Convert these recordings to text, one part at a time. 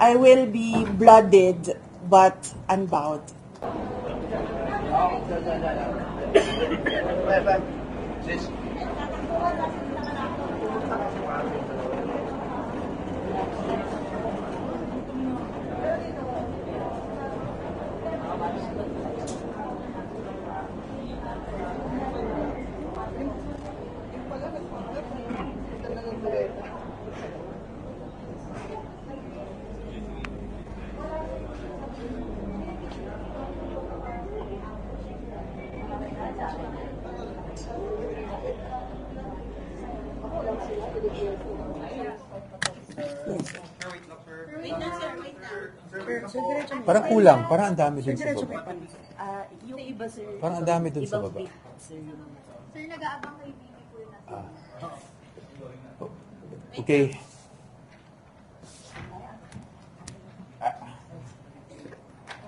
I will be blooded but unbowed. Parang kulang, parang ang dami dun sa baba. Yung iba, sir. Parang ang dami dun sa baba. Sir, Sir, nag-aabang kay Bibi po na. Okay.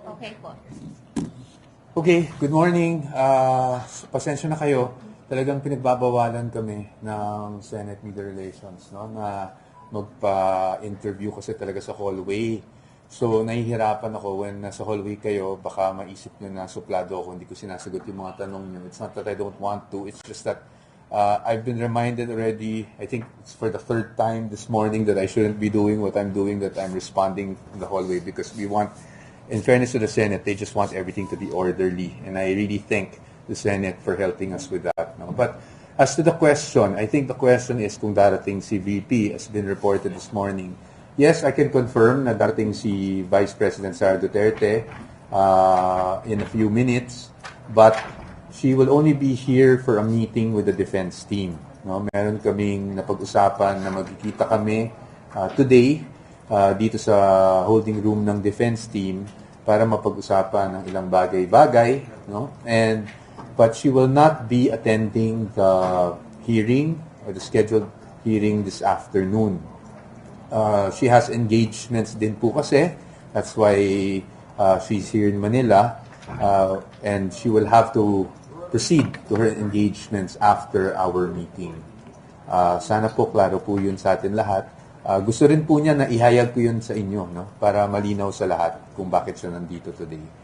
Okay po. Okay, good morning. Pasensya na kayo. Talagang pinagbabawalan kami ng Senate Media Relations, no, na magpa-interview kasi talaga sa hallway. So, nahihirapan ako when nasa hallway kayo, baka maisip nyo na suplado ako, hindi ko sinasagot yung mga tanong nyo. It's not that I don't want to, it's just that I've been reminded already, I think it's for the third time this morning, that I shouldn't be doing what I'm doing, that I'm responding in the hallway, because we want, in fairness to the Senate, they just want everything to be orderly. And I really thank the Senate for helping us with that. No? But as to the question, I think the question is kung darating si VP, as been reported this morning. Yes, I can confirm na darating si Vice President Sara Duterte in a few minutes, but she will only be here for a meeting with the defense team. No? Meron kaming napag-usapan na magkikita kami today dito sa holding room ng defense team para mapag-usapan ng ilang bagay-bagay, no? But she will not be attending the hearing or the scheduled hearing this afternoon. She has engagements din po kasi. That's why she's here in Manila. And she will have to proceed to her engagements after our meeting. Sana po klaro po yun sa atin lahat. Gusto rin po niya na ihayag ko yun sa inyo, no? Para malinaw sa lahat kung bakit siya nandito today.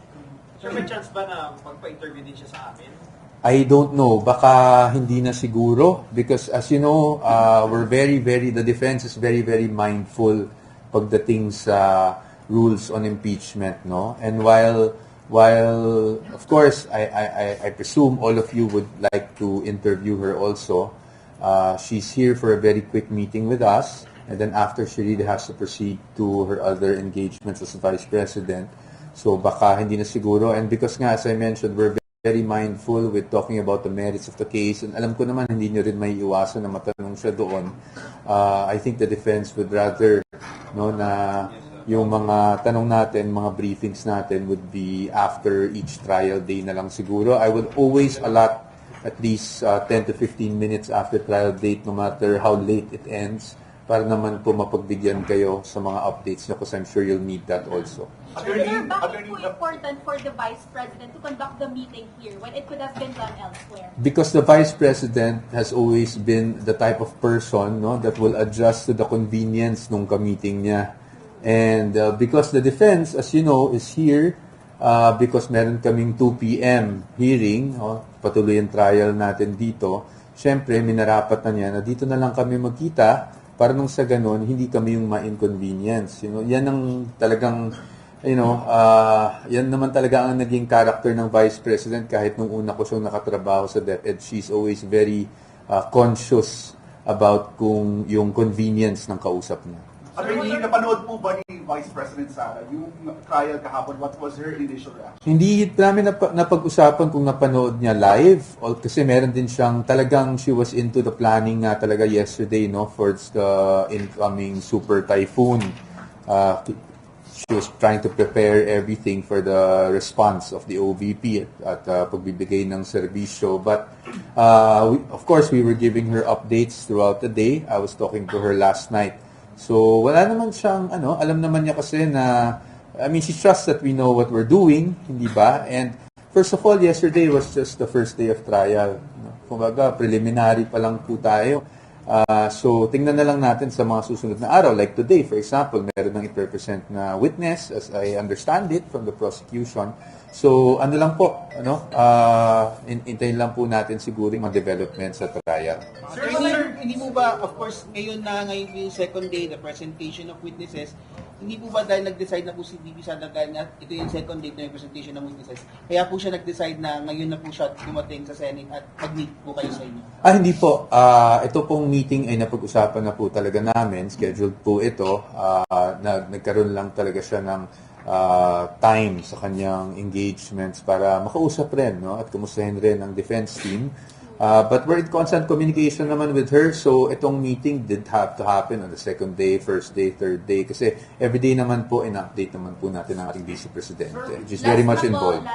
Sir, may chance ba na magpa-interview din siya sa amin? I don't know. Baka hindi na siguro because as you know, we're the defense is very, very mindful pagdating sa rules on impeachment, no? And while of course, I presume all of you would like to interview her also, she's here for a very quick meeting with us, and then after she really has to proceed to her other engagements as Vice President. So baka hindi na siguro, and because nga, as I mentioned, we're very mindful with talking about the merits of the case, and alam ko naman hindi nyo rin may iwasan na matanong siya doon. I think the defense would rather, no, na yung mga tanong natin, mga briefings natin would be after each trial day na lang siguro. I would always allot at least 10 to 15 minutes after trial date, no matter how late it ends, para naman po mapagbigyan kayo sa mga updates nyo, because I'm sure you'll need that also. Sir, bakit po important for the Vice President to conduct the meeting here when it could have been done elsewhere? Because the Vice President has always been the type of person, no, that will adjust to the convenience nung ka-meeting niya. And because the defense, as you know, is here because meron kaming 2 p.m. hearing, patuloy ang trial natin dito, syempre minarapat na niya na dito na lang kami magkita para nung sa ganun, hindi kami yung ma-inconvenience. You know, yan ang talagang, yan naman talaga ang naging character ng Vice President kahit nung una ko siyang nakatrabaho sa DepEd. She's always very conscious about kung yung convenience ng kausap niya. Attorney, napanood po ba ni Vice President Sara yung trial kahapon? What was her initial reaction? Hindi namin napag-usapan kung napanood niya live kasi meron din siyang talagang she was into the planning nga talaga yesterday, no, for the incoming super typhoon. She was trying to prepare everything for the response of the OVP at pagbibigay ng serbisyo. But of course, we were giving her updates throughout the day. I was talking to her last night. So, wala naman siyang, alam naman niya kasi na, she trusts that we know what we're doing, hindi ba? And first of all, yesterday was just the first day of trial. Kumbaga, preliminary pa lang po tayo. So, tingnan na lang natin sa mga susunod na araw. Like today, for example, meron ng i-represent na witness, as I understand it, from the prosecution. So, ano lang po, hintayin lang po natin siguro yung mga developments sa trial. Sir, hindi mo ba, of course, ngayon yung second day, the presentation of witnesses, hindi po ba dahil nag-decide na po si VP Sara na ito yung second date na yung presentation ng witnesses, kaya po siya nag-decide na ngayon na po siya dumating sa Senate at mag-meet po kayo sa inyo? Hindi po. Ito pong meeting ay napag-usapan na po talaga namin. Scheduled po ito. Nagkaroon lang talaga siya ng time sa kanyang engagements para makausap rin, no? At kumustahin rin ang defense team. But we're in constant communication naman with her, so itong meeting did have to happen on the second day, first day, third day, kasi everyday naman po, in-update naman po natin ang ating Vice Presidente, which is very much involved.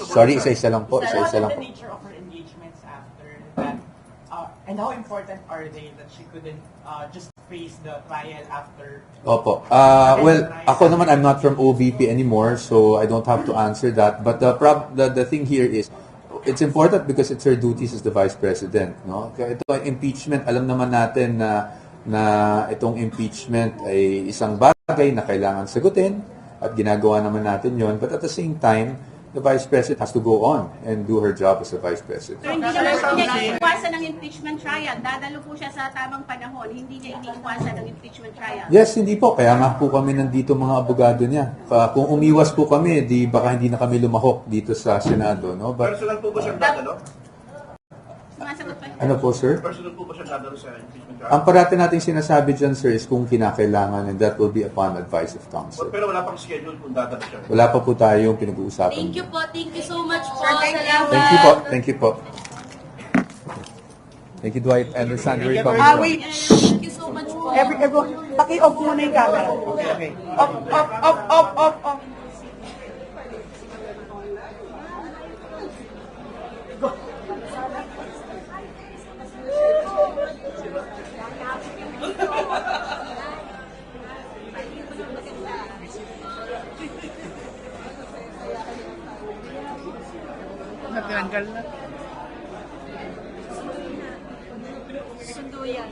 Sorry, isa-isa lang po, isa-isa lang po. What is the nature of her engagements after that? And how important are they that she couldn't just face the trial after? Opo. Well, ako naman, I'm not from OVP anymore, so I don't have to answer that. But the thing here is, it's important because it's her duties as the Vice President. No? Kaya ito, impeachment, alam naman natin na itong impeachment ay isang bagay na kailangan sagutin at ginagawa naman natin yon. But at the same time, the Vice President has to go on and do her job as a Vice President. So, hindi naman niya iniiwasan ng impeachment trial. Dadalo po siya sa tamang panahon. Hindi niya iniiwasan ng impeachment trial. Yes, hindi po. Kaya nga po kami nandito mga abogado niya. Kung umiwas po kami, di baka hindi na kami lumahok dito sa Senado. No? But, Personal po ba siyang dadalo? Sumasagot pa siya. ano po, sir? Personal po ba siyang dadalo sa impeachment trial? Ang parati nating sinasabi dyan, sir, is kung kinakailangan, and that will be upon advice of counsel. Pero wala pang schedule kung dadalo siya. Wala pa po tayong pinag-uusapan. Thank you po. Thank you so much po. Thank you po. Thank you po. Thank you, Dwight. And the Sandra Republic. Wait. Thank you so much po. Everyone, paki-off muna yung camera. Okay. Off. Natanggal na. Sundo yan.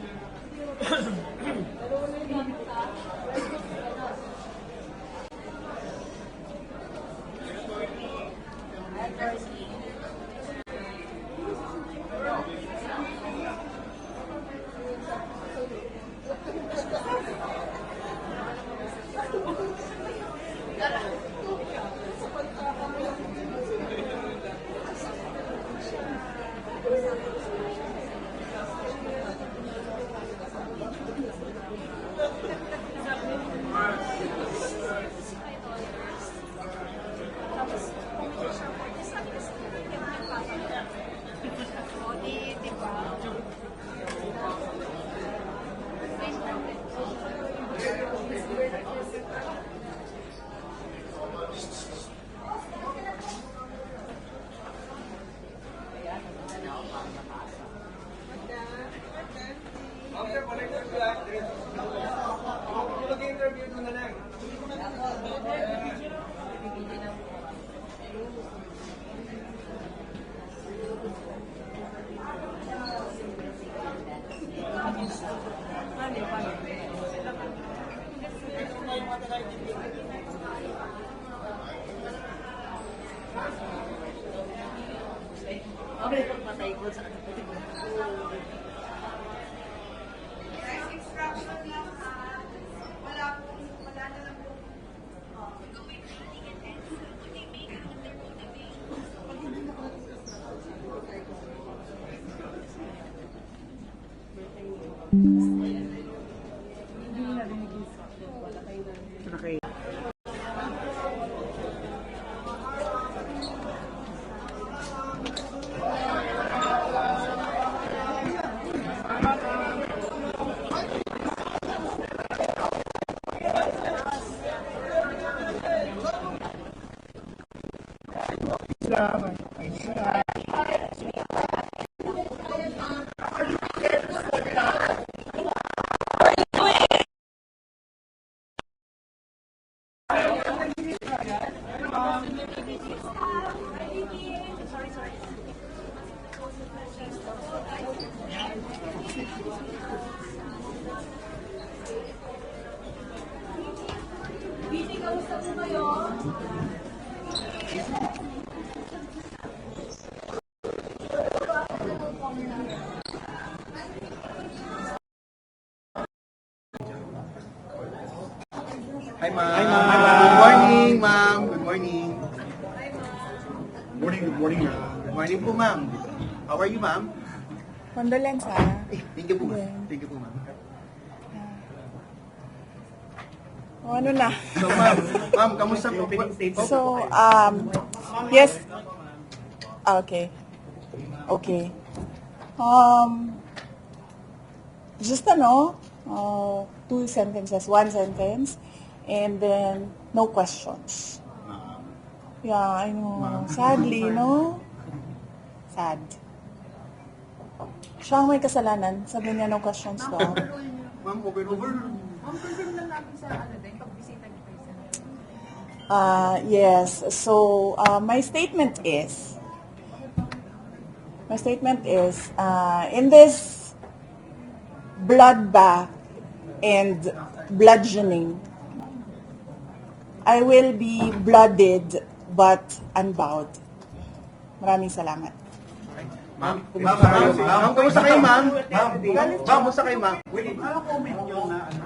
Hi, ma'am. Good morning, ma'am. Good morning. Good morning, ma'am. Good morning po, ma'am. How are you, ma'am? Condolence, ha? Thank you po, ma'am. Thank you po, ma'am. O, ano na? So, ma'am, kamusta po? So, yes. Okay. Okay. Just two sentences, one sentence, and then no questions. Yeah, I know. Sadly, no? Sad. Siya ang may kasalanan. Sabi niya no questions daw. Ma'am, over. Yes. So my statement is, in this bloodbath and bludgeoning, I will be blooded but unbowed. Maraming salamat. Ma'am, kamusta kayo, ma'am? Ma'am, kamusta kayo, ma'am? Ano comment nyo na ano?